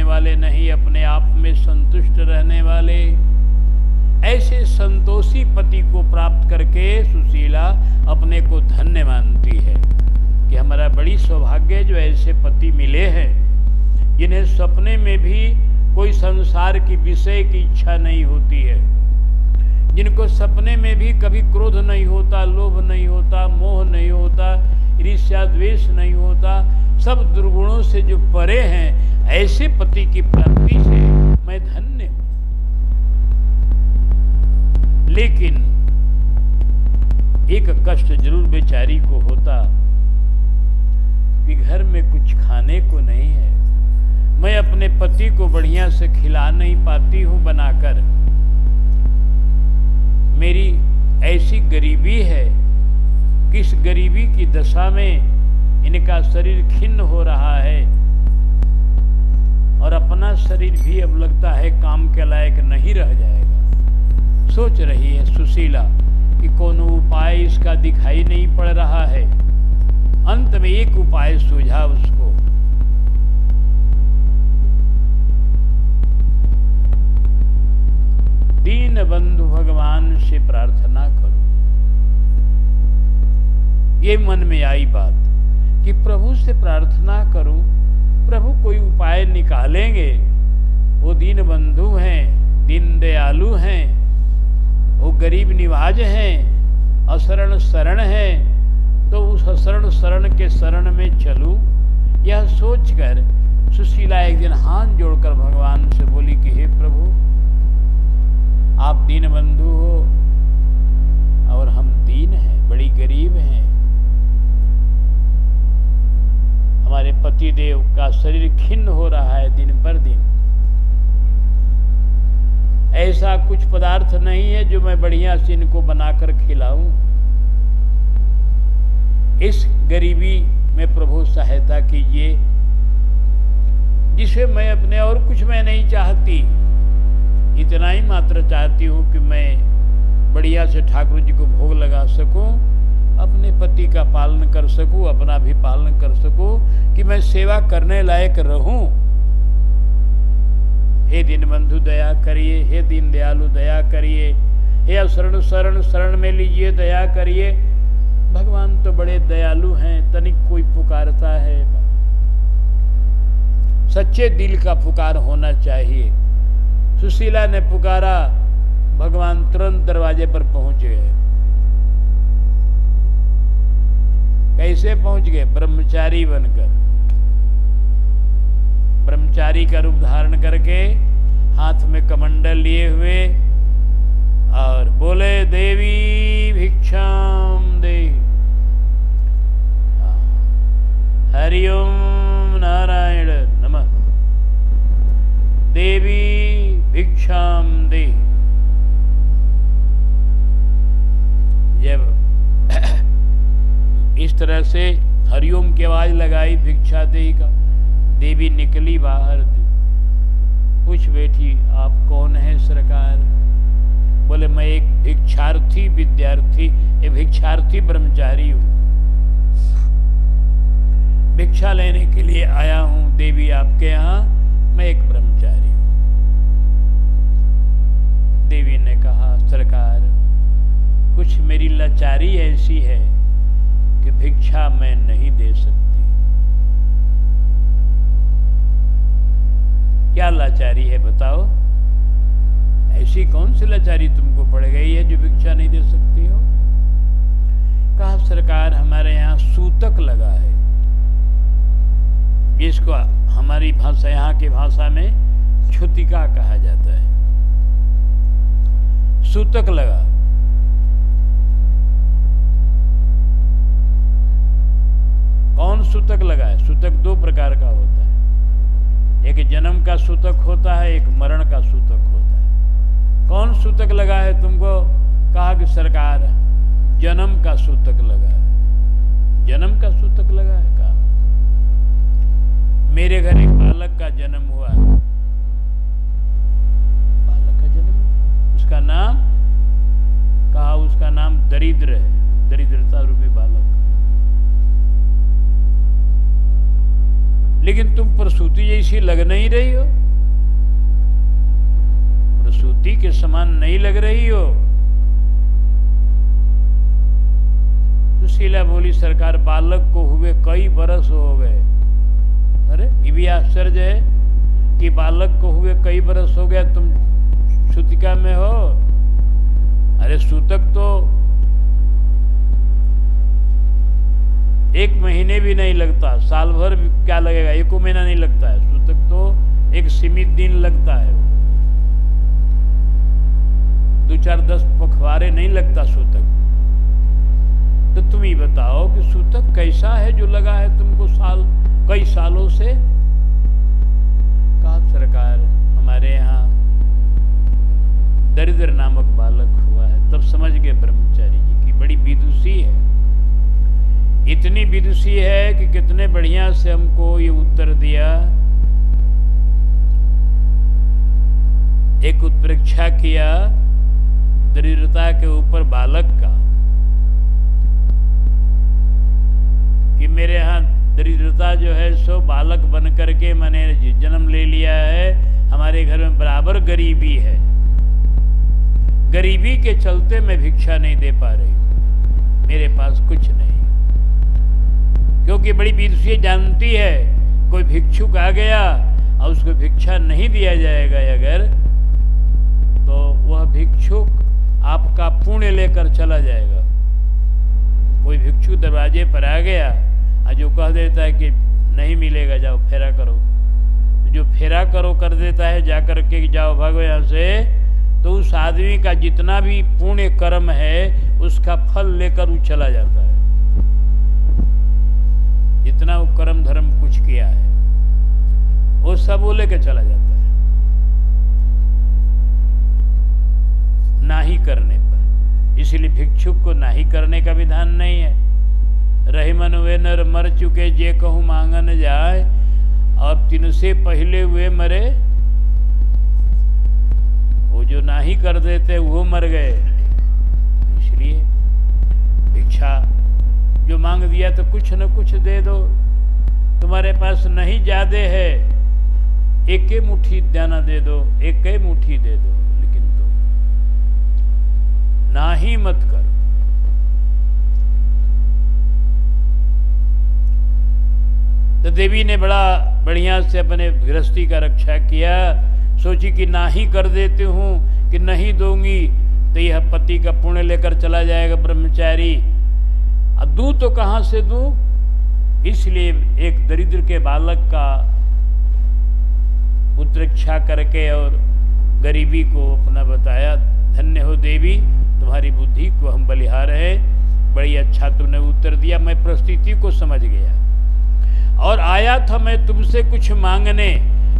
वाले नहीं, अपने आप में संतुष्ट रहने वाले, ऐसे संतोषी पति को प्राप्त करके सुशीला अपने को धन्य मानती है कि हमारा बड़ी सौभाग्य जो ऐसे पति मिले हैं जिन्हें सपने में भी कोई संसार की विषय की इच्छा नहीं होती है, जिनको सपने में भी कभी क्रोध नहीं होता, लोभ नहीं होता, मोह नहीं होता, ईर्ष्या द्वेष नहीं होता, सब दुर्गुणों से जो परे हैं, ऐसे पति की प्राप्ति से मैं धन्य हूं। लेकिन एक कष्ट जरूर बेचारी को होता कि घर में कुछ खाने को नहीं है, मैं अपने पति को बढ़िया से खिला नहीं पाती हूं बनाकर, मेरी ऐसी गरीबी है कि इस गरीबी की दशा में इनका शरीर खिन्न हो रहा है और अपना शरीर भी अब लगता है काम के लायक नहीं रह जाएगा। सोच रही है सुशीला कि कोनो उपाय इसका दिखाई नहीं पड़ रहा है। अंत में एक उपाय सूझा उसको। दीन बंधु भगवान से प्रार्थना करो। ये मन में आई बात कि प्रभु से प्रार्थना करूं, प्रभु कोई उपाय निकालेंगे। वो दीन बंधु हैं, दीन दयालु हैं, वो गरीब निवाज हैं, अशरण शरण हैं, तो उस अशरण शरण के शरण में चलूं। यह सोचकर सुशीला एक दिन हाथ जोड़कर भगवान से बोली कि हे प्रभु, आप दीन बंधु हो और हम दीन हैं, बड़ी गरीब हैं। हमारे पति देव का शरीर खिन्न हो रहा है दिन पर दिन। ऐसा कुछ पदार्थ नहीं है जो मैं बढ़िया से इनको बनाकर खिलाऊं। इस गरीबी में प्रभु सहायता कीजिए, जिसे मैं अपने और कुछ मैं नहीं चाहती, इतना ही मात्र चाहती हूँ कि मैं बढ़िया से ठाकुर जी को भोग लगा सकूं, अपने पति का पालन कर सकूं, अपना भी पालन कर सकूं, कि मैं सेवा करने लायक रहूं। हे दीन बंधु दया करिए, हे दीन दयालु दया करिए, हे अशरण शरण शरण में लीजिए दया करिए। भगवान तो बड़े दयालु हैं, तनिक कोई पुकारता है, सच्चे दिल का पुकार होना चाहिए। सुशीला ने पुकारा, भगवान तुरंत दरवाजे पर पहुंच गए। कैसे पहुंच गए? ब्रह्मचारी बनकर, ब्रह्मचारी का रूप धारण करके, हाथ में कमंडल लिए हुए, और बोले देवी भिक्षाम दे। हरिओम नारायण नमः। देवी भिक्षाम दे। जब इस तरह से हरिओम की आवाज लगाई भिक्षा दे का, देवी निकली बाहर। पूछ बैठी, आप कौन है सरकार? बोले मैं एक भिक्षार्थी विद्यार्थी, एक भिक्षार्थी ब्रह्मचारी हूं, भिक्षा लेने के लिए आया हूं देवी आपके यहाँ, मैं एक ब्रह्मचारी हूं। देवी ने कहा, सरकार कुछ मेरी लाचारी ऐसी है कि भिक्षा मैं नहीं दे सकती। क्या लाचारी है बताओ? ऐसी कौन सी लाचारी तुमको पड़ गई है जो भिक्षा नहीं दे सकती हो? कहा, सरकार हमारे यहाँ सूतक लगा है, जिसको हमारी भाषा, यहाँ की भाषा में छुतिका कहा जाता है। सूतक लगा। कौन सूतक लगा है? सूतक दो प्रकार का होता है, एक जन्म का सूतक होता है, एक मरण का सूतक होता है। कौन सूतक लगा है तुमको? कहा कि सरकार जन्म का सूतक लगा है। जन्म का सूतक लगा है? कहा मेरे घर एक बालक का जन्म हुआ है। बालक का जन्म, उसका नाम? कहा उसका नाम दरिद्र है, दरिद्रता रूपी बालक। लेकिन तुम प्रसूति जैसी लग नहीं रही हो, प्रसूति के समान नहीं लग रही हो। सुशीला बोली, सरकार बालक को हुए कई बरस हो गए। अरे ये भी आश्चर्य है कि बालक को हुए कई बरस हो गया, तुम सूतिका में हो। अरे सूतक तो 1 महीने भी नहीं लगता, साल भर भी क्या लगेगा, 1 महीना नहीं लगता है। सूतक तो एक सीमित दिन लगता है, 2-4-10 पखवाड़े नहीं लगता सूतक। तो तुम ही बताओ कि सूतक कैसा है जो लगा है तुमको कई सालों से। कहा सरकार हमारे यहाँ दरिद्र नामक बालक हुआ है। तब समझ गए ब्रह्मचारी जी की बड़ी विदुषी है, इतनी विदुषी है कि कितने बढ़िया से हमको ये उत्तर दिया। एक उत्प्रेक्षा किया दरिद्रता के ऊपर बालक का कि मेरे यहाँ दरिद्रता जो है सो बालक बन करके मैंने जन्म ले लिया है। हमारे घर में बराबर गरीबी है, गरीबी के चलते मैं भिक्षा नहीं दे पा रही, मेरे पास कुछ नहीं। क्योंकि बड़ी विदुषी जानती है कोई भिक्षुक आ गया और उसको भिक्षा नहीं दिया जाएगा अगर, तो वह भिक्षुक आपका पुण्य लेकर चला जाएगा। कोई भिक्षु दरवाजे पर आ गया और जो कह देता है कि नहीं मिलेगा, जाओ फेरा करो, जो फेरा करो कर देता है जाकर के जाओ भागो यहाँ से, तो उस आदमी का जितना भी पुण्य कर्म है उसका फल लेकर वो चला जाता है। जितना वो कर्म धर्म कुछ किया है वो सब वो लेकर चला जाता है, नाही करने पर। इसलिए भिक्षुक को नाही करने का विधान नहीं है। रही मन वे नर मर चुके जे कहूँ मांगन जाए, और 3 से पहले वे मरे, वो जो नाही कर देते वो मर गए। इसलिए भिक्षा जो मांग दिया तो कुछ न कुछ दे दो। तुम्हारे पास नहीं ज्यादा है, 1 मुट्ठी दाना दे दो, 1 मुट्ठी दे दो, लेकिन तो नाही मत करो। तो देवी ने बड़ा बढ़िया से अपने गृहस्थी का रक्षा किया। सोची कि नाही कर देती हूँ कि नहीं दूंगी तो यह पति का पुण्य लेकर चला जाएगा ब्रह्मचारी। अब दूं तो कहाँ से दूं? इसलिए एक दरिद्र के बालक का उत्प्रेक्षा करके और गरीबी को अपना बताया। धन्य हो देवी, तुम्हारी बुद्धि को हम बलिहार हैं, बड़ी अच्छा तुमने उत्तर दिया। मैं परिस्थिति को समझ गया और आया था मैं तुमसे कुछ मांगने,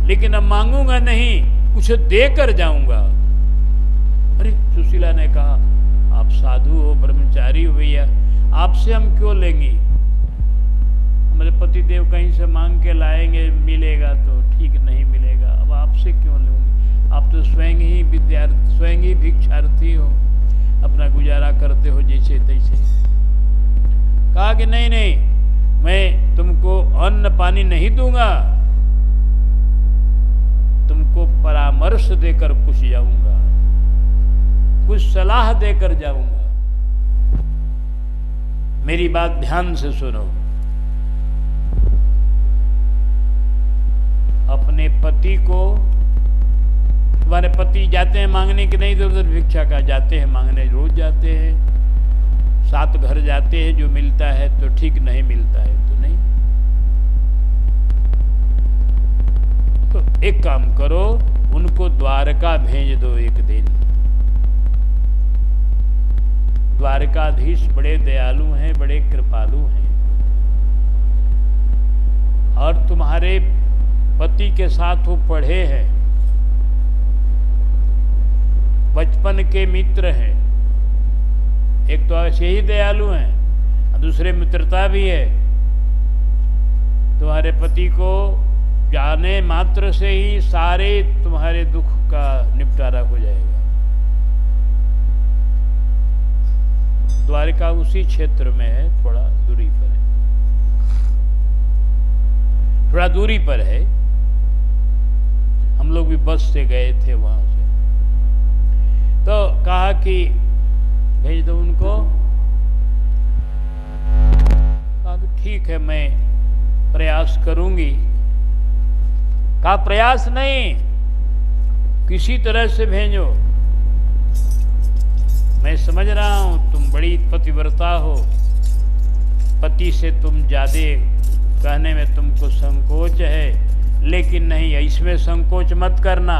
लेकिन अब मांगूंगा नहीं, कुछ देकर जाऊंगा। अरे सुशीला ने कहा, आप साधु हो, ब्रह्मचारी हो भैया, आपसे हम क्यों लेंगी? हमारे पति देव कहीं से मांग के लाएंगे, मिलेगा तो ठीक, नहीं मिलेगा अब आपसे क्यों लूंगी? आप तो स्वयं ही विद्यार्थी, स्वयं ही भिक्षार्थी हो, अपना गुजारा करते हो जैसे तैसे। कहा कि नहीं नहीं, मैं तुमको अन्न पानी नहीं दूंगा, तुमको परामर्श देकर कुछ जाऊंगा, कुछ सलाह देकर जाऊंगा। मेरी बात ध्यान से सुनो। अपने पति को, तुम्हारे पति जाते हैं मांगने की नहीं, इधर उधर भिक्षा का जाते हैं मांगने, रोज जाते हैं, 7 घर जाते हैं, जो मिलता है तो ठीक, नहीं मिलता है तो नहीं। तो एक काम करो, उनको द्वारका भेज दो एक दिन। द्वारकाधीश बड़े दयालु हैं, बड़े कृपालु हैं, और तुम्हारे पति के साथ वो पढ़े हैं, बचपन के मित्र हैं। एक तो ऐसे ही दयालु हैं, दूसरे मित्रता भी है। तुम्हारे पति को जाने मात्र से ही सारे तुम्हारे दुख का निपटारा हो जाएगा। द्वारका उसी क्षेत्र में है, थोड़ा दूरी पर है। थोड़ा दूरी पर है, हम लोग भी बस से गए थे वहां से। तो कहा कि भेज दो उनको। कहा कि ठीक है, मैं प्रयास करूंगी। कहा प्रयास नहीं, किसी तरह से भेजो। मैं समझ रहा हूं तुम बड़ी पतिव्रता हो, पति से तुम ज्यादा कहने में तुमको संकोच है, लेकिन नहीं, इसमें संकोच मत करना,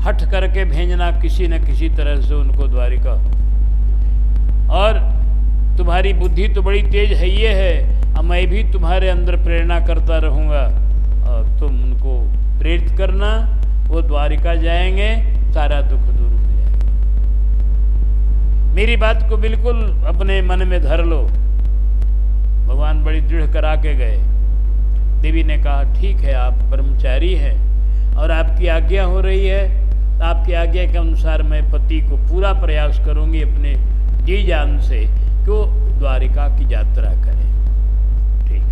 हट करके भेजना किसी न किसी तरह से उनको द्वारिका। और तुम्हारी बुद्धि तो बड़ी तेज है, ये है, और मैं भी तुम्हारे अंदर प्रेरणा करता रहूँगा, और तुम उनको प्रेरित करना, वो द्वारिका जाएंगे, सारा दुख दूर हो जाएगा। मेरी बात को बिल्कुल अपने मन में धर लो। भगवान बड़ी दृढ़ करा के गए। देवी ने कहा ठीक है, आप ब्रह्मचारी हैं और आपकी आज्ञा हो रही है, तो आपकी आज्ञा के अनुसार मैं पति को पूरा प्रयास करूंगी अपने जी जान से कि वो द्वारिका की यात्रा करें। ठीक,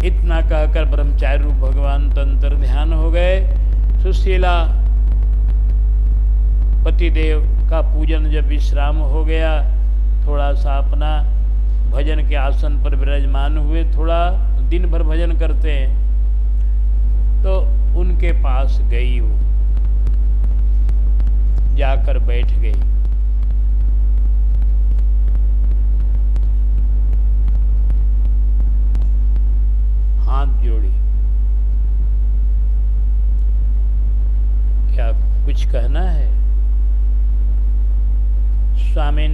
इतना कहकर ब्रह्मचारी रूप भगवान तंत्र ध्यान हो गए। सुशीला पतिदेव का पूजन जब विश्राम हो गया, थोड़ा सा अपना भजन के आसन पर विराजमान हुए, थोड़ा दिन भर भजन करते हैं, तो उनके पास गई, वो जाकर बैठ गई। हाथ जोड़ी, क्या कुछ कहना है? स्वामिन,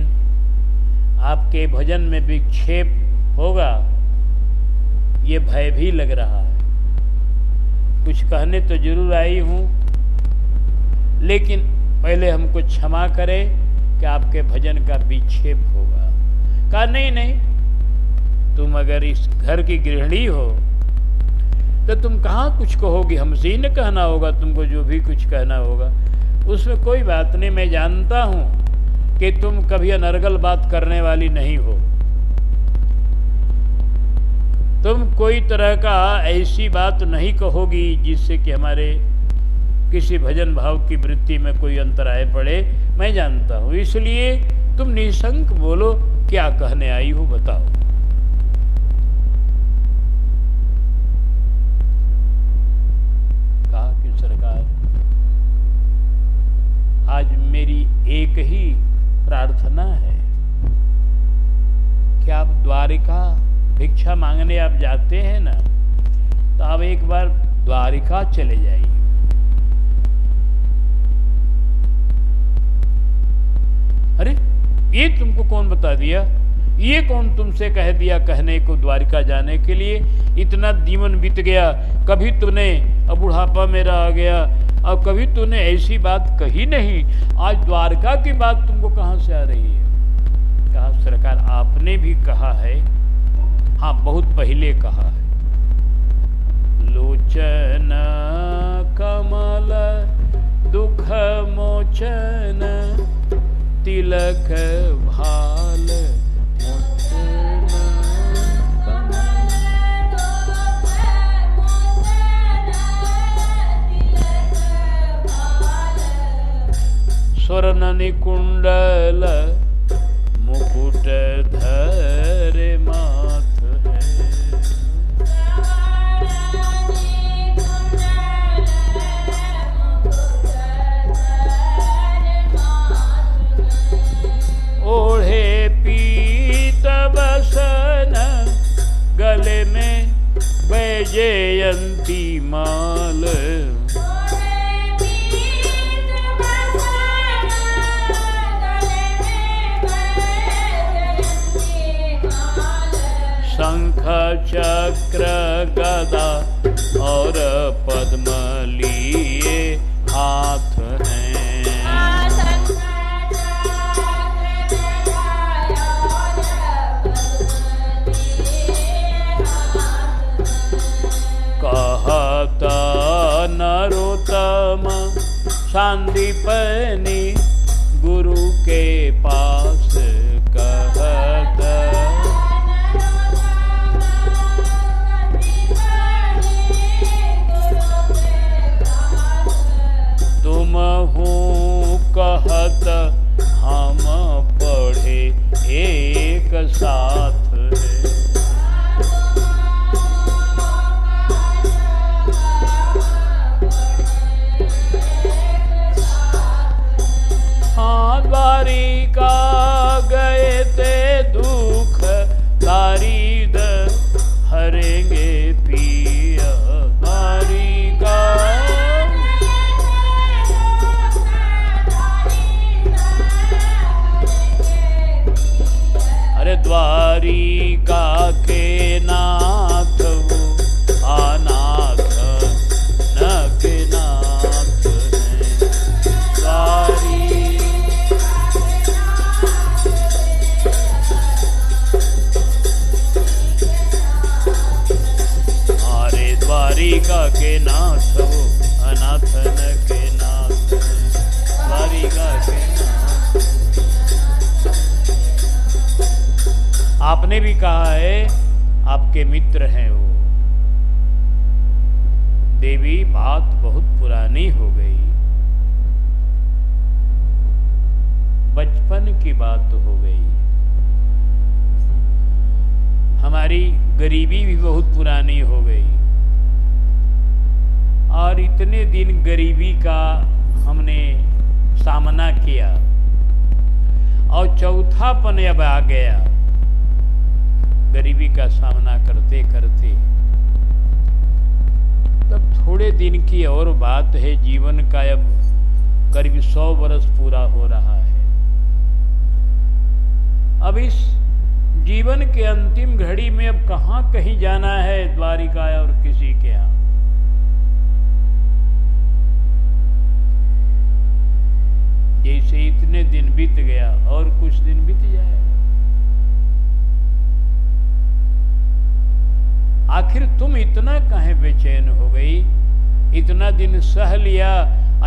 आपके भजन में विक्षेप होगा, ये भय भी लग रहा है। कुछ कहने तो जरूर आई हूं, लेकिन पहले हमको क्षमा करें कि आपके भजन का विक्षेप होगा। कहा नहीं नहीं, तुम अगर इस घर की गृहिणी हो तो तुम कहाँ कुछ कहोगी, हमसे ही न कहना होगा, तुमको जो भी कुछ कहना होगा उसमें कोई बात नहीं। मैं जानता हूं कि तुम कभी अनर्गल बात करने वाली नहीं हो, तुम कोई तरह का ऐसी बात नहीं कहोगी जिससे कि हमारे किसी भजन भाव की वृत्ति में कोई अंतराय पड़े, मैं जानता हूं। इसलिए तुम निशंक बोलो, क्या कहने आई हो बताओ। कहा कि सरकार, आज मेरी एक ही प्रार्थना है कि आप द्वारिका भिक्षा मांगने आप जाते हैं ना, तो आप एक बार द्वारिका चले जाइए। अरे ये तुमको कौन बता दिया, ये कौन तुमसे कह दिया कहने को द्वारिका जाने के लिए? इतना जीवन बीत गया, कभी तुमने, अब बुढ़ापा मेरा आ गया, अब कभी तूने ऐसी बात कही नहीं, आज द्वारका की बात तुमको कहां से आ रही है? कहा सरकार, आपने भी कहा है, हाँ बहुत पहले कहा है, लोचन कमल दुख मोचन तिलक भाल मोचन स्वर्ण निकुंडल मुकुट धर माथ है। ओढ़े पीत बसन गले में वैजयंती माल, शंख चक्र गदा और पद्म लिए हाथ हैं। कहता नरोत्तम सांदीपनि गुरु के पास कहता द्वारिका के नाथ वो अनाथन के नाथ, द्वारिका के नाथ। आपने भी कहा है आपके मित्र हैं वो। देवी बात बहुत पुरानी हो गई, बचपन की बात हो गई। हमारी गरीबी भी बहुत पुरानी हो गई, और इतने दिन गरीबी का हमने सामना किया, और चौथापन अब आ गया गरीबी का सामना करते करते। तब थोड़े दिन की और बात है, जीवन का अब करीब 100 वर्ष पूरा हो रहा है। अब इस जीवन के अंतिम घड़ी में अब कहाँ कहीं जाना है द्वारिका और किसी के यहाँ। जैसे इतने दिन बीत गया और कुछ दिन बीत जाएगा। आखिर तुम इतना काहे बेचैन हो गई? इतना दिन सह लिया,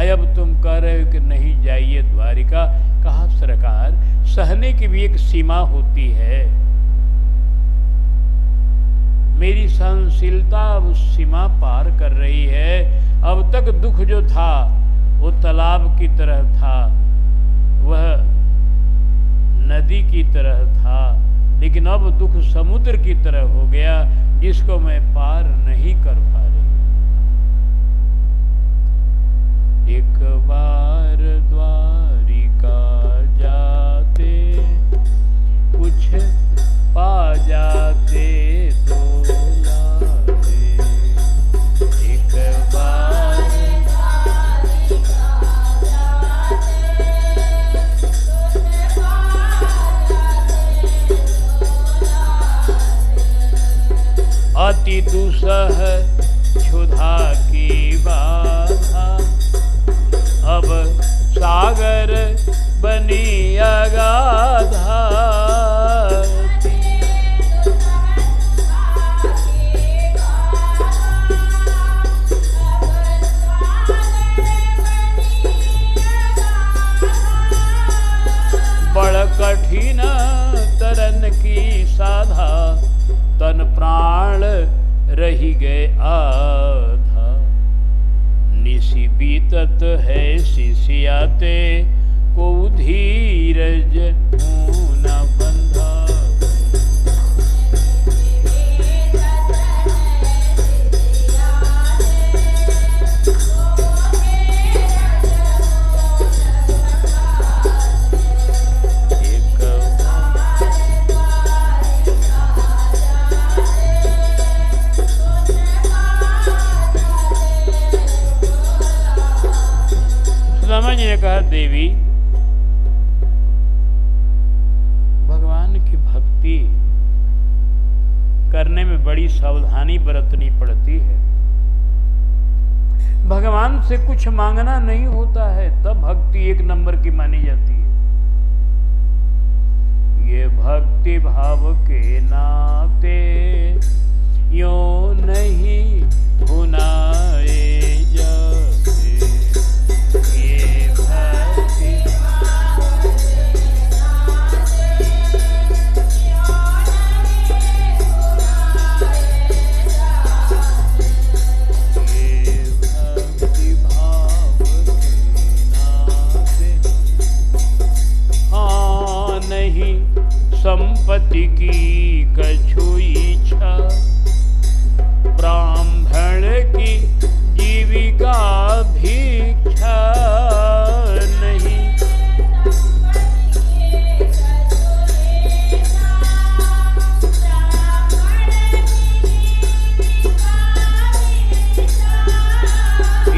अब तुम कह रहे हो कि नहीं जाइए द्वारिका। कहा सरकार, सहने की भी एक सीमा होती है। मेरी सहनशीलता उस सीमा पार कर रही है। अब तक दुख जो था वो तालाब की तरह था, वह नदी की तरह था, लेकिन अब दुख समुद्र की तरह हो गया, जिसको मैं पार नहीं कर पा रही। एक बार द्वारिका जाते, कुछ पा जाते तो लाते। एक बार अति दुसह क्षुधा की बाधा, अब सागर बनी अगाधा। बड़ कठिन तरन की साधा, तन प्राण रही गए आधा। निसी बीतत है शिष्याते, को धीरज न बंधा। जी ने कहा, देवी भगवान की भक्ति करने में बड़ी सावधानी बरतनी पड़ती है। भगवान से कुछ मांगना नहीं होता है, तब भक्ति एक नंबर की मानी जाती है। ये भक्ति भाव के नाते यो नहीं भुनाए जाते। ये भक्ति भाव के नाते, हाँ नहीं संपत्ति की कछु इच्छा, ब्राह्मण की जीविका भिक्षा नहीं।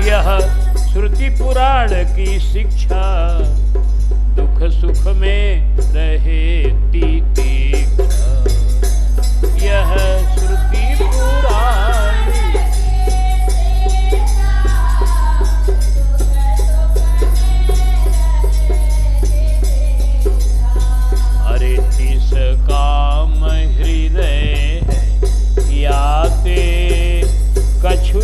यह श्रुति पुराण की शिक्षा, दुख सुख में रहे तीतिक्षा। यह श्रुति पुराण, अरे तिस काम हृदय है याते, कछु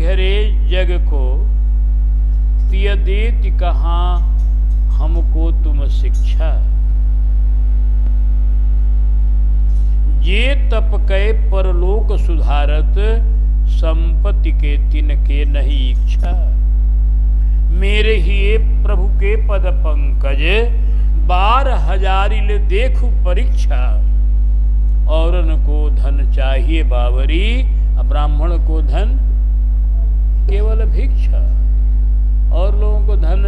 घेरे जग को, तिय देति कहाँ हमको तुम शिक्षा। जे तप कै परलोक सुधारत, संपत्ति के तिनके नहीं इच्छा। मेरे ही प्रभु के पद पंकज, 12,000 देखु परीक्षा। औरन को धन चाहिए बावरी, ब्राह्मण को धन केवल भिक्षा। और लोगों को धन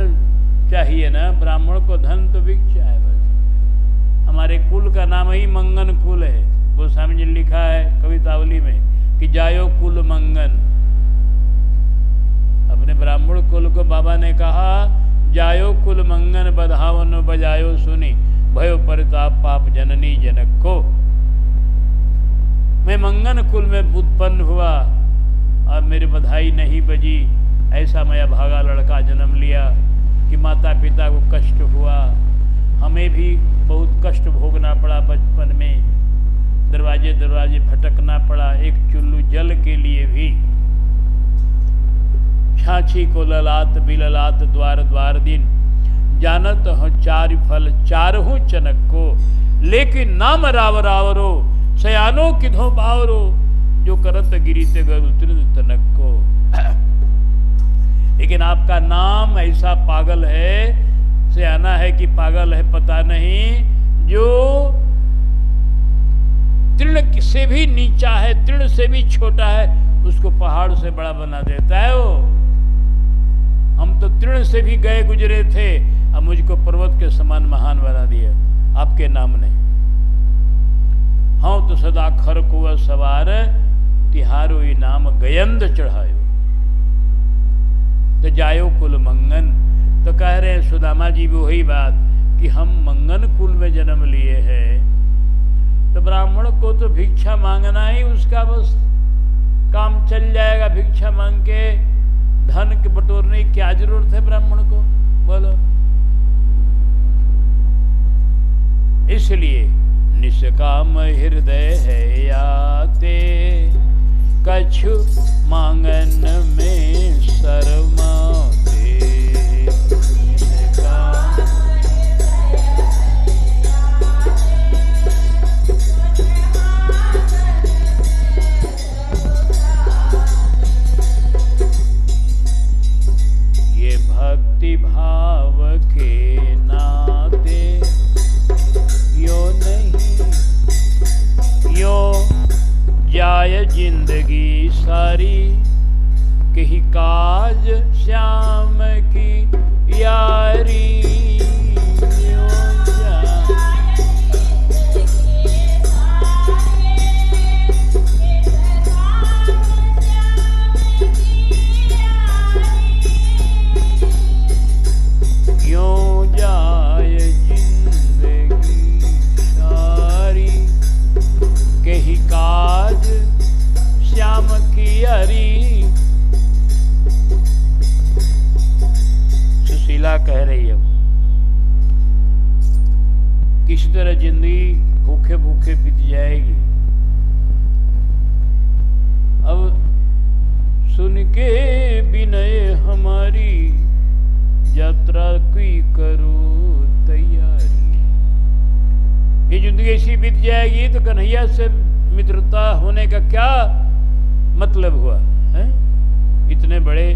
चाहिए ना, ब्राह्मण को धन तो भिक्षा है बस। हमारे कुल का नाम ही मंगन कुल है। गोस्वामी जी लिखा है कवितावली में कि जायो कुल मंगन। अपने ब्राह्मण कुल को बाबा ने कहा, जायो कुल मंगन बधावन बजायो सुनी, भयो परिताप पाप जननी जनक को। मैं मंगन कुल में उत्पन्न हुआ और मेरी बधाई नहीं बजी। ऐसा मैं अभागा लड़का जन्म लिया कि माता पिता को कष्ट हुआ। हमें भी बहुत कष्ट भोगना पड़ा बचपन में, दरवाजे दरवाजे भटकना पड़ा एक चुल्लू जल के लिए भी। छाछी को ललात बिललात द्वार द्वार दिन, जानत हो चार फल चारहु चनक को। लेकिन नाम राव रावरो, सयानो किधो बावरो, जो करत गिरीते गरु तनक को। लेकिन आपका नाम ऐसा पागल है, सयाना है कि पागल है पता नहीं, जो तृण से भी नीचा है, तृण से भी छोटा है, उसको पहाड़ से बड़ा बना देता है वो। हम तो तृण से भी गए गुजरे थे, अब मुझको पर्वत के समान महान बना दिया आपके नाम ने। हाँ तो सदा खर को सवार, तिहारो इनाम गयंद चढ़ायो। तो जायो कुल मंगन। तो कह रहे हैं सुदामा जी भी वही बात कि हम मंगन कुल में जन्म लिए हैं। तो ब्राह्मण को तो भिक्षा मांगना ही उसका बस काम चल जाएगा। भिक्षा मांग के धन के बटोरने की क्या जरूरत है ब्राह्मण को, बोलो। इसलिए निष्काम हृदय है आते, कछु मांगन में शर्माते। ये भक्ति भाव के नाते यो नहीं, यो जाय जिंदगी सारी, कही काज श्याम की यारी। यो जाय जिंदगी सारी, कही काज श्याम की यारी। सुशीला कह रही है किस तरह जिंदगी भूखे भूखे बीत जाएगी। अब सुन के विनय हमारी, यात्रा की करो तैयारी। ये जिंदगी ऐसी बीत जाएगी तो कन्हैया से मित्रता होने का क्या मतलब हुआ है? इतने बड़े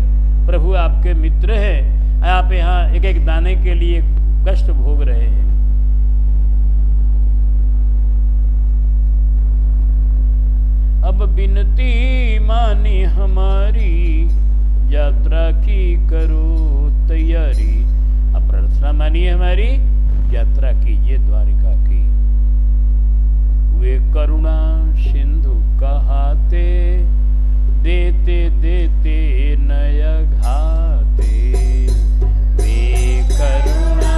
प्रभु आपके मित्र हैं, आप यहाँ एक एक दाने के लिए कष्ट भोग रहे हैं। अब बिनती मानी हमारी, यात्रा की करो तैयारी। अब प्रार्थना मानिए हमारी, यात्रा कीजिए द्वारिका की। वे करुणा सिंधु कहाते, देते देते नय घाते। वे करुणा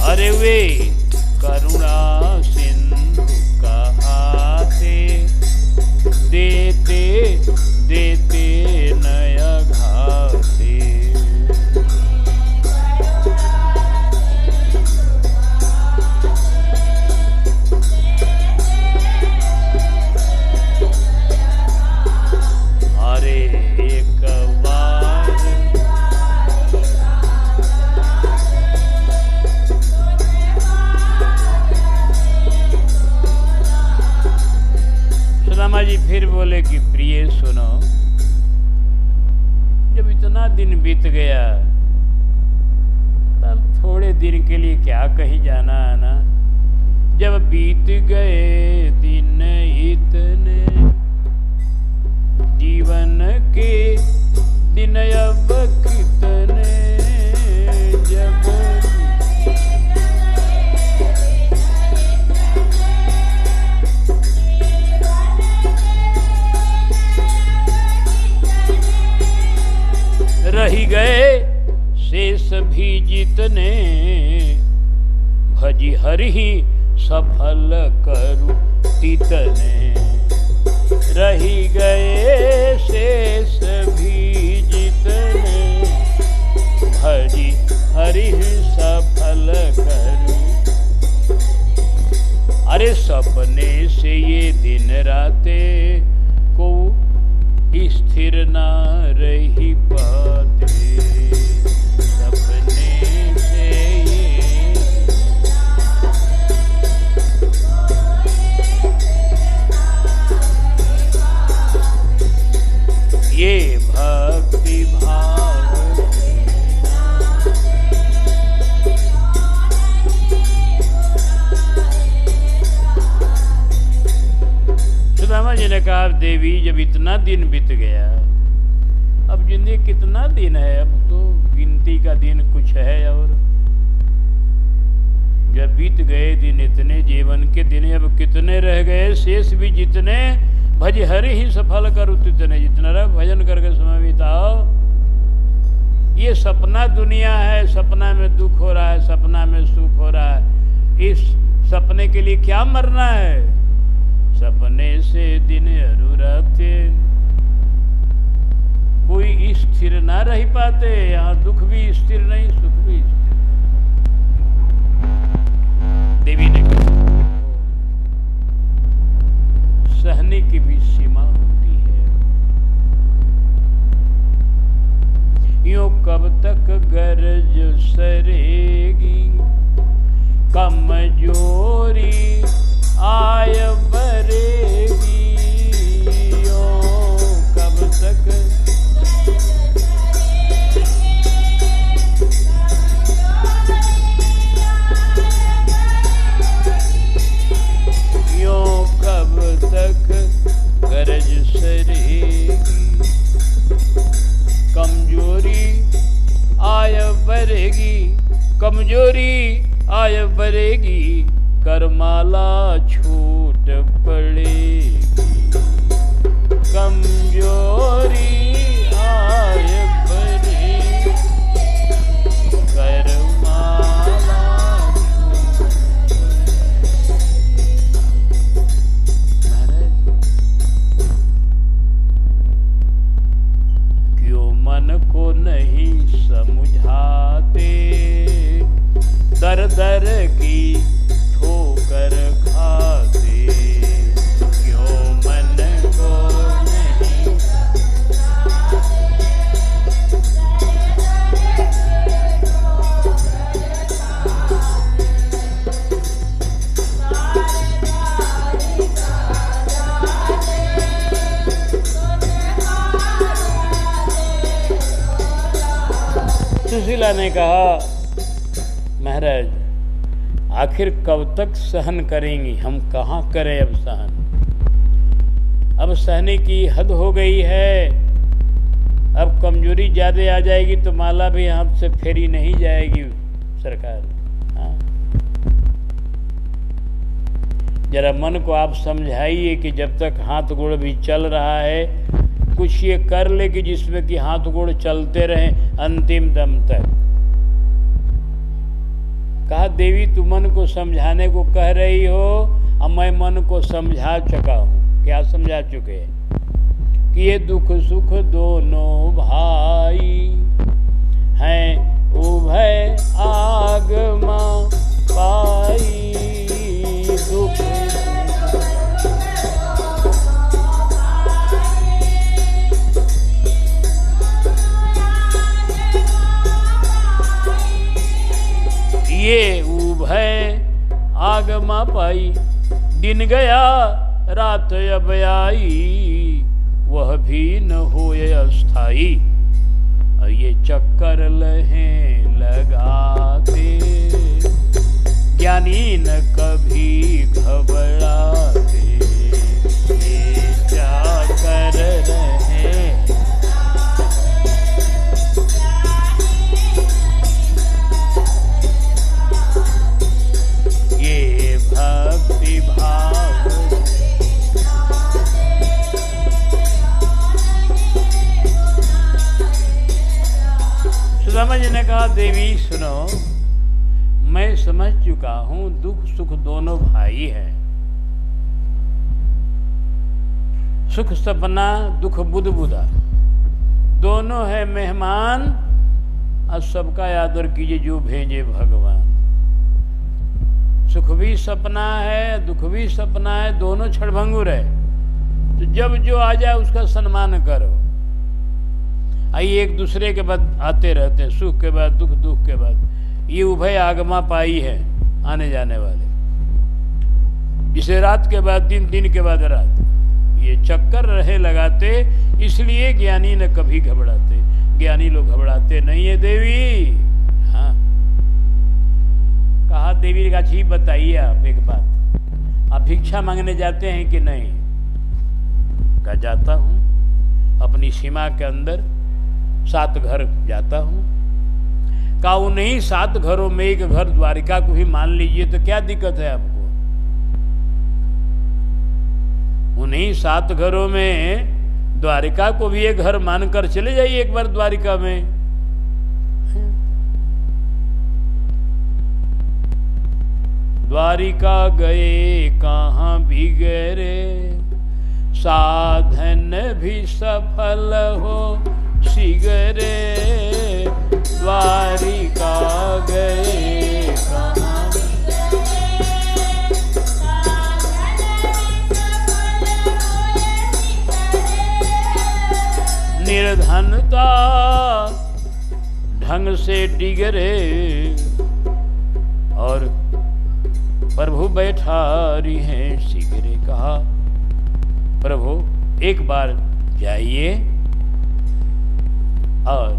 अरे वे करुणा सिंधु कहाते, देते देते नय घाते। सुदामा जी फिर बोले कि प्रिय सुनो, जब इतना दिन बीत गया तब थोड़े दिन के लिए क्या कहीं जाना आना। जब बीत गए दिन इतने, जीवन के दिन अब कितने, जब रही गए शेष भी जितने, भजी हरि सफल करू तितने। रही गए शेष भी जितने, भजी हरि सफल करू। अरे सपने से ये दिन रातें को स्थिर ना रही पाते, सपने से ये भक्ति भाव। सुदामा जी ने कहा, देवी जब इतना दिन बीत गया, अब जिंदगी कितना दिन है, अब तो गिनती का दिन कुछ है। और जब बीत गए दिन इतने, जीवन के दिन अब कितने रह गए, शेष भी जितने, भज हरि ही सफल करू तितने। जितना रह भजन करके समय बिताओ। ये सपना दुनिया है, सपना में दुख हो रहा है, सपना में सुख हो रहा है। इस सपने के लिए क्या मरना है। सपने से दिन अरुराते, कोई स्थिर ना रह पाते। यहाँ दुख भी स्थिर नहीं, सुख भी स्थिर नहीं। देवी ने कहा, सहने की भी सीमा होती है। यूं कब तक गरज सरेगी, कमजोरी आय बरेगी। यूं कब तक गरज सरेगी, कमजोरी आय बरेगी। कमजोरी आय बरेगी, करमाला छूट पड़ेगी। कमजोरी आय बरेगी, करमाला को नहीं समझाते, दर दर की ठोकर खाते। क्यों मन को नहीं सुशीला ने कहा, महाराज आखिर कब तक सहन करेंगी, हम कहाँ करें अब सहन। अब सहने की हद हो गई है। अब कमजोरी ज़्यादा आ जाएगी तो माला भी हाथ से फेरी नहीं जाएगी सरकार। हाँ, जरा मन को आप समझाइए कि जब तक हाथ गोड़ भी चल रहा है, कुछ ये कर ले कि जिसमें कि हाथ गोड़ चलते रहें अंतिम दम तक। कहा, देवी तू मन को समझाने को कह रही हो, अब मैं मन को समझा चुका हूँ। क्या समझा चुके हैं कि ये दुख सुख दोनों भाई हैं, उभय आगमा पाई। दुख ये उभय आगमा पाई। दिन गया रात अब आई वह भी न होए अस्थाई, और ये चक्कर लहें लगाते ज्ञानी न कभी घबराते, ये चक्कर रहे। ये भक्ति भाव सुदामा जी ने कहा, देवी सुनो, मैं समझ चुका हूं दुख सुख दोनों भाई हैं। सुख सपना, दुख बुध बुधा, दोनों है मेहमान, और सबका आदर कीजिए जो भेजे भगवान। सुख भी सपना है, दुख भी सपना है, दोनों क्षणभंगुर है। तो जब जो आ जाए उसका सम्मान करो। आइए एक दूसरे के बाद आते रहते हैं, सुख के बाद दुख, दुख के बाद, ये उभय आगमा पाई है आने जाने वाले। जिसे रात के बाद दिन, दिन के बाद रात, ये चक्कर रहे लगाते, इसलिए ज्ञानी न कभी घबराते। ज्ञानी लोग घबराते नहीं है देवी। हाँ, कहा देवी का जी बताइए आप एक बात, आप भिक्षा मांगने जाते हैं कि नहीं? कहा जाता हूं, अपनी सीमा के अंदर 7 घर जाता हूं। कहा उन्हीं 7 घरों में एक घर द्वारिका को भी मान लीजिए तो क्या दिक्कत है आपको? उन्हीं 7 घरों में द्वारिका को भी एक घर मानकर चले जाइए एक बार द्वारिका में। द्वारिका गए कहाँ बिगड़े, साधन भी सफल हो सिगरे। द्वारिका गए कहाँ निर्धनता ढंग से डिगरे, और प्रभु बैठा रही हैं सिगरे। कहा प्रभु एक बार जाइए और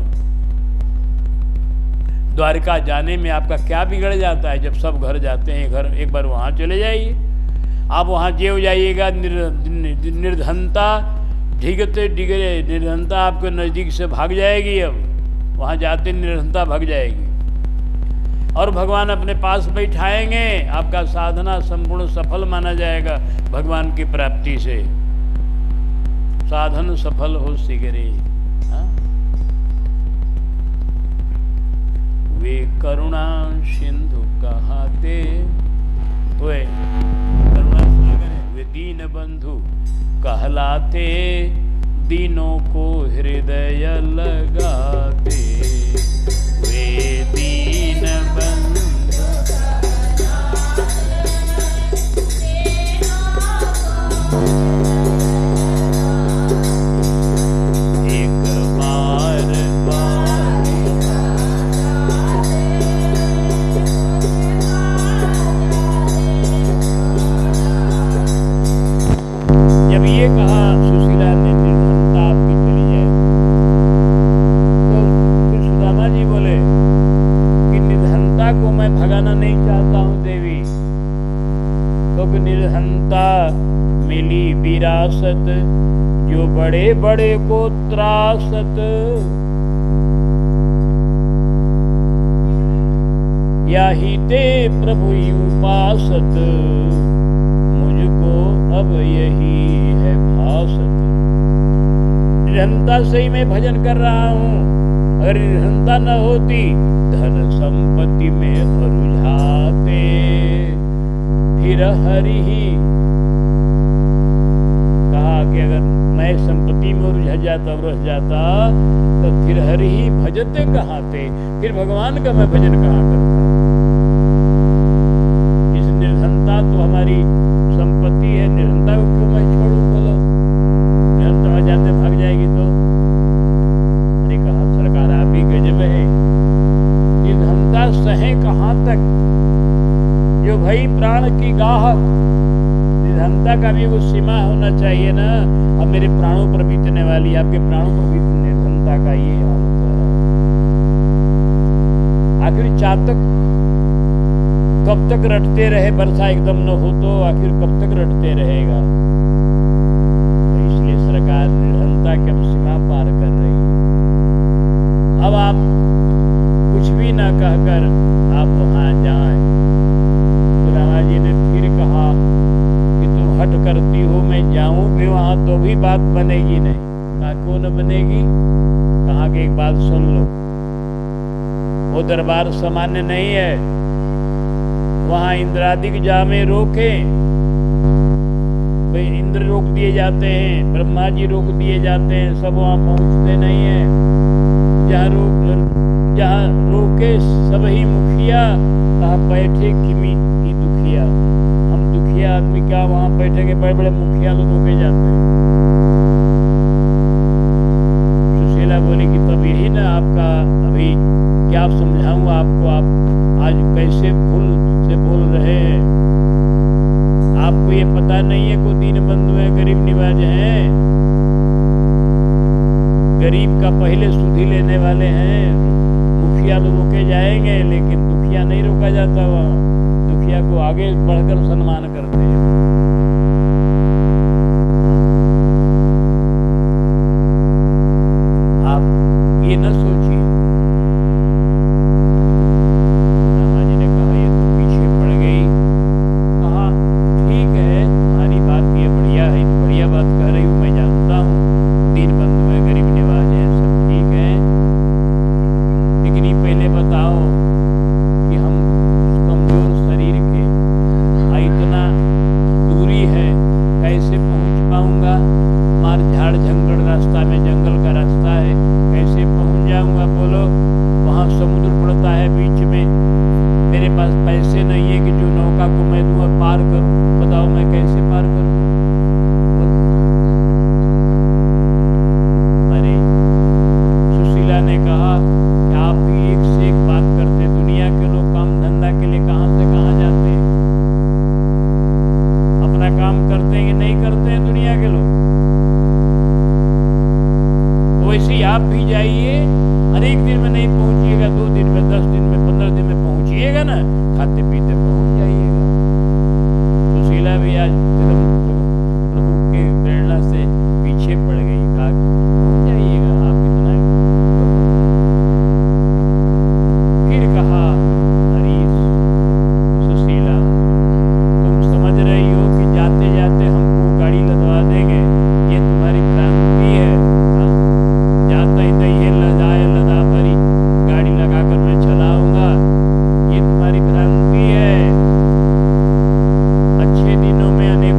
द्वारिका जाने में आपका क्या बिगड़ जाता है? जब सब घर जाते हैं घर, एक बार वहां चले जाइए। आप वहां जेव जाइएगा, निर्धनता ढिगते डिगरे, निर्धनता आपके नजदीक से भाग जाएगी। अब वहां जाते निर्धनता भाग जाएगी और भगवान अपने पास बैठाएंगे। आपका साधना संपूर्ण सफल माना जाएगा भगवान की प्राप्ति से। साधन सफल हो सिगरे। वे करुणा सिंधु कहाते हुए, करुणा सागर वे दीन बंधु कहलाते, दीनों को हृदय लगाते। वे दीन बंधु मिली विरासत, जो बड़े बड़े को त्रासत। या ही ते प्रभु उपासत, मुझको अब यही है भासत। निरंता से ही मैं भजन कर रहा हूँ, अगर निरंता न होती धन संपत्ति में रुझाते, फिर हरि ही कहा कि अगर मैं संपत्ति में रुझ जाता रह जाता तो फिर हरि ही भजते कहाँ थे, फिर भगवान का मैं भजन कहाँ करता। इस निर्धनता तो हमारी संपत्ति है, निर्धनता को क्यों मैं छोड़ूं? बोलो, निर्धनता आ जाते भाग जाएगी तो। अरे कहा सरकार आप ही गजब है, निर्धनता सहे कहाँ तक, जो भाई प्राण की गाहक। निर्धनता का भी कुछ सीमा होना चाहिए ना। अब मेरे प्राणों पर बीतने वाली, आपके प्राणों पर भी निर्धनता का ये हाल होता है। आखिर चातक कब तक रटते रहे, वर्षा एकदम न हो तो आखिर कब तक रटते रहेगा। तो इसलिए सरकार निर्धनता की अब सीमा पार कर रही है। अब आप कुछ भी ना कहकर आप वहां जाएं। तो रामा जी ने फिर कहा कि तुम हट करती हो, मैं जाऊं भी वहां तो भी बात बनेगी नहीं। कहा क्यों न बनेगी? कहा कि एक बात सुन लो, वो दरबार सामान्य नहीं है। वहां इंद्रादिक जामे रोके, भाई इंद्र रोक दिए जाते हैं, ब्रह्मा जी रोक दिए जाते हैं, सब वहां पहुंचते नहीं है। जहाँ रोके सब ही मुखिया, कहा बैठे किमी की दुखिया। हम दुखिया आदमी क्या वहां बैठेंगे, बड़े बड़े मुखिया लोग रोके जाते हैं। सुशीला बोली कि तब यही ना आपका, अभी क्या समझाऊं आपको, आप आज कैसे भूल से बोल रहे हैं। आपको ये पता नहीं है को दीन बंधु है, गरीब निवाज हैं, गरीब का पहले सुधी लेने वाले हैं। मुखिया लोग रोके जाएंगे लेकिन दुखिया नहीं रोका जाता। वहां दुखिया को आगे बढ़कर सम्मान करते हैं। आप ये न सोचिए। रामा जी ने कहा ये तो पीछे पड़ गई। कहा ठीक है, तुम्हारी बात ये बढ़िया है, बढ़िया बात कह रही हूँ, मैं जानता हूँ, दीन बंधु है, गरीब निवाज है, सब ठीक है। लेकिन ये पहले बताओ कि हम कमजोर शरीर के इतना दूरी है, कैसे पहुंच पाऊंगा? मार झाड़ झंगड़ रास्ता में, जंगल का रास्ता है, कैसे पहुंच जाऊंगा? बोलो, वहां समुद्र पड़ता है बीच में, मेरे पास पैसे नहीं है कि जो नौका को मैं दूं और पार करूं। बताओ मैं कैसे पार करूं? अरे सुशीला ने कहा कि आप भी एक से एक बात करते, दुनिया के लोग काम धंधा के लिए कहां से कहां जाते हैं, अपना काम करते हैं कि नहीं करते हैं दुनिया के लोग। वैसे ही आप भी जाइए, हर एक दिन में नहीं पहुंचिएगा, 2 दिन में, 10 दिन में, 15 दिन में पहुंचिएगा ना, खाते पीते पहुंच जाइएगा। सुशीला भी आज प्रभु के प्रेरणा से पीछे पड़ गई। कहा पहुंच जाइएगा, आप कितना। फिर कहा अरे सुशीला, तुम समझ रही हो कि जाते जाते हमको गाड़ी लदवा देंगे, ये तुम्हारी भ्रांति है। जाता ही ये लदाए लदा भरी गाड़ी लगाकर मैं चलाऊंगा, ये तुम्हारी भ्रांति है। अच्छे दिनों में अनेक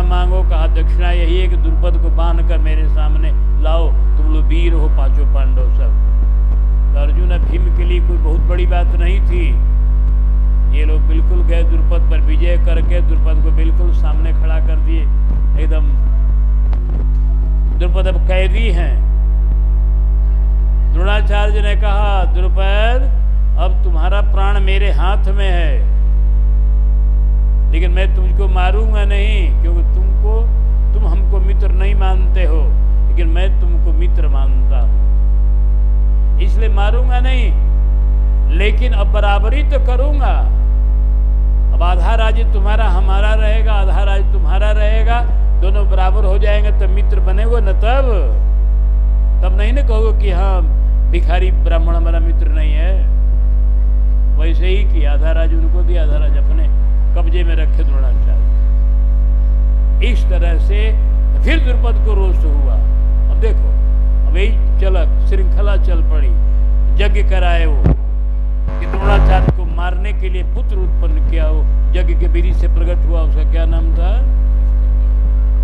मांगो? कहा दक्षिणा यही है कि द्रुपद को बांध कर मेरे सामने लाओ, तुम लोग वीर हो पांचों पांडव सब। तो अर्जुन और भीम के लिए कोई बहुत बड़ी बात नहीं थी। ये लोग बिल्कुल गए द्रुपद पर विजय करके द्रुपद को बिल्कुल सामने खड़ा कर दिए एकदम। द्रुपद अब कैदी हैं। द्रोणाचार्य ने कहा द्रुपद अब तुम्हारा प्राण मेरे हाथ में है, लेकिन मैं तुमको मारूंगा नहीं, क्योंकि तुम हमको मित्र नहीं मानते हो, लेकिन मैं तुमको मित्र मानता हूं, इसलिए मारूंगा नहीं, लेकिन अब बराबरी तो करूंगा। अब आधा राज्य तुम्हारा हमारा रहेगा, आधा राज्य तुम्हारा रहेगा, दोनों बराबर हो जाएंगे, तब मित्र बनेगो न। तब नहीं न कहोगे कि हाँ भिखारी ब्राह्मण हमारा मित्र नहीं है। वैसे ही कि आधा राज्य उनको दिया, आधा राज्य अपने कब्जे में रखे द्रोणाचार्य। इस तरह से फिर द्रुपद को रोष हुआ। अब देखो, अब यही चलक श्रृंखला चल पड़ी। यज्ञ कराए वो कि द्रोणाचार्य को मारने के लिए पुत्र उत्पन्न किया हो। यज्ञ के बीरी से प्रकट हुआ, उसका क्या नाम था?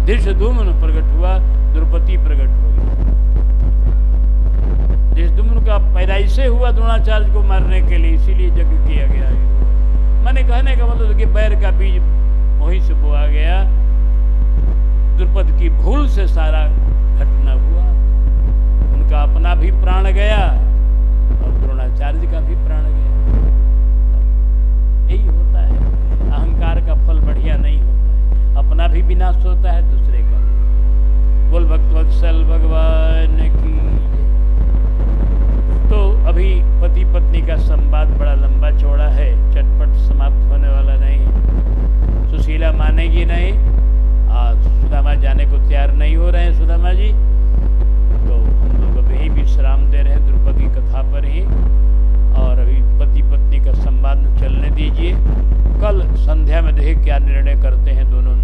धृष्टद्युम्न प्रकट हुआ, द्रौपदी प्रकट हो गई। धृष्टद्युम्न का पैदाइश से हुआ द्रोणाचार्य को मारने के लिए, इसीलिए यज्ञ किया गया। मैंने कहने का मतलब कि बैर का बीज वहीं से बोआ गया। द्रुपद की भूल से सारा घटना हुआ। उनका अपना भी प्राण गया और द्रोणाचार्य का भी प्राण गया। यही होता है, अहंकार का फल बढ़िया नहीं होता है। अपना भी विनाश होता है, दूसरे का। बोल भक्तवत्सल भगवान की। तो अभी पति पत्नी का संवाद बड़ा लंबा चौड़ा है, चटपट समाप्त होने वाला नहीं। सुशीला मानेगी नहीं, सुदामा जाने को तैयार नहीं हो रहे हैं सुदामा जी। तो हम लोग अभी ही विश्राम दे रहे हैं द्रुपद की कथा पर ही, और अभी पति पत्नी का संवाद चलने दीजिए। कल संध्या में देखिए क्या निर्णय करते हैं दोनों